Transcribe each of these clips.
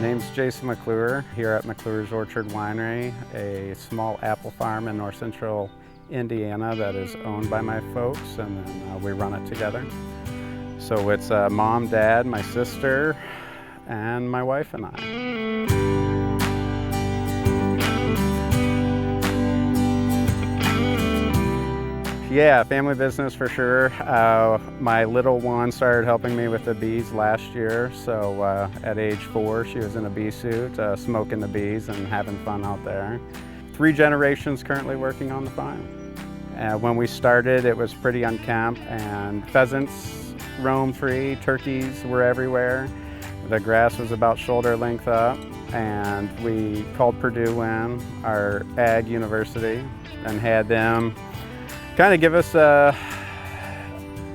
Name's Jason McClure here at McClure's Orchard Winery, a small apple farm in north central Indiana that is owned by my folks, and then we run it together. So it's mom, dad, my sister, and my wife and I. Yeah, family business for sure. My little one started helping me with the bees last year, so at age 4 she was in a bee suit, smoking the bees and having fun out there. 3 generations currently working on the farm. When we started it was pretty unkempt and pheasants roamed free, turkeys were everywhere. The grass was about shoulder length up, and we called Purdue in, our ag university, and had them kind of give us a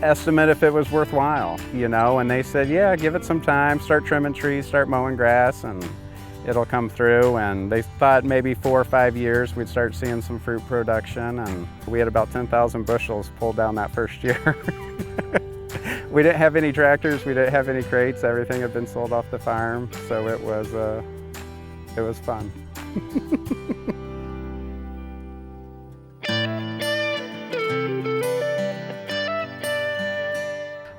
estimate if it was worthwhile, you know, and they said, yeah, give it some time, start trimming trees, start mowing grass, and it'll come through. And they thought maybe 4 or 5 years we'd start seeing some fruit production, and we had about 10,000 bushels pulled down that first year. We didn't have any tractors, we didn't have any crates, everything had been sold off the farm, so it was fun.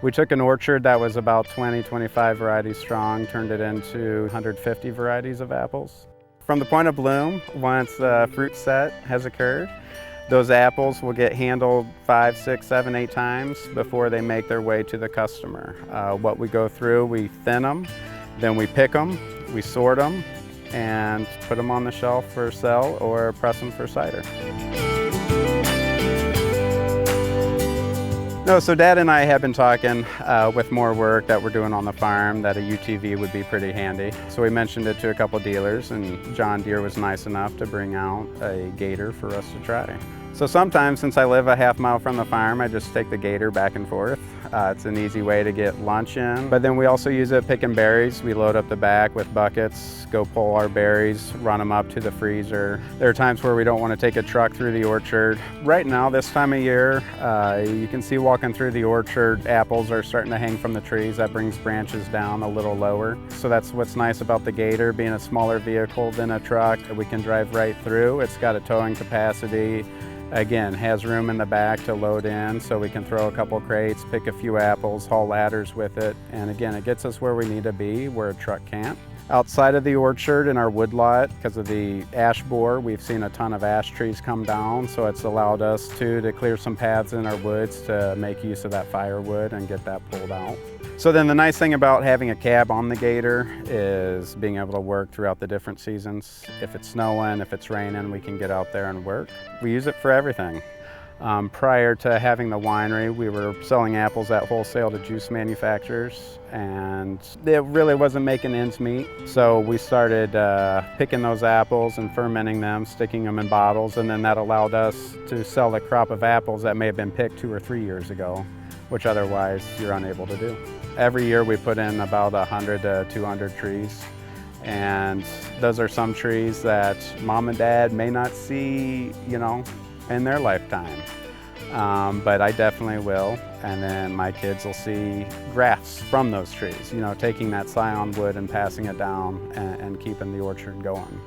We took an orchard that was about 20-25 varieties strong, turned it into 150 varieties of apples. From the point of bloom, once the fruit set has occurred, those apples will get handled 5, 6, 7, 8 times before they make their way to the customer. What we go through, we thin them, then we pick them, we sort them, and put them on the shelf for sale or press them for cider. No, so Dad and I have been talking with more work that we're doing on the farm that a UTV would be pretty handy. So we mentioned it to a couple dealers, and John Deere was nice enough to bring out a Gator for us to try. So sometimes, since I live a half mile from the farm, I just take the Gator back and forth. It's an easy way to get lunch in. But then we also use it picking berries. We load up the back with buckets, go pull our berries, run them up to the freezer. There are times where we don't want to take a truck through the orchard. Right now, this time of year, you can see walking through the orchard, apples are starting to hang from the trees. That brings branches down a little lower. So that's what's nice about the Gator, being a smaller vehicle than a truck. We can drive right through. It's got a towing capacity. Again, has room in the back to load in, so we can throw a couple crates, pick a few apples, haul ladders with it, and again, it gets us where we need to be, where a truck can't. Outside of the orchard in our woodlot, because of the ash borer, we've seen a ton of ash trees come down, so it's allowed us to clear some paths in our woods to make use of that firewood and get that pulled out. So then the nice thing about having a cab on the Gator is being able to work throughout the different seasons. If it's snowing, if it's raining, we can get out there and work. We use it for everything. Prior to having the winery, we were selling apples at wholesale to juice manufacturers, and it really wasn't making ends meet. So we started picking those apples and fermenting them, sticking them in bottles, and then that allowed us to sell the crop of apples that may have been picked 2 or 3 years ago, which otherwise you're unable to do. Every year we put in about 100 to 200 trees, and those are some trees that Mom and Dad may not see, you know, in their lifetime. But I definitely will, and then my kids will see grafts from those trees, you know, taking that scion wood and passing it down and keeping the orchard going.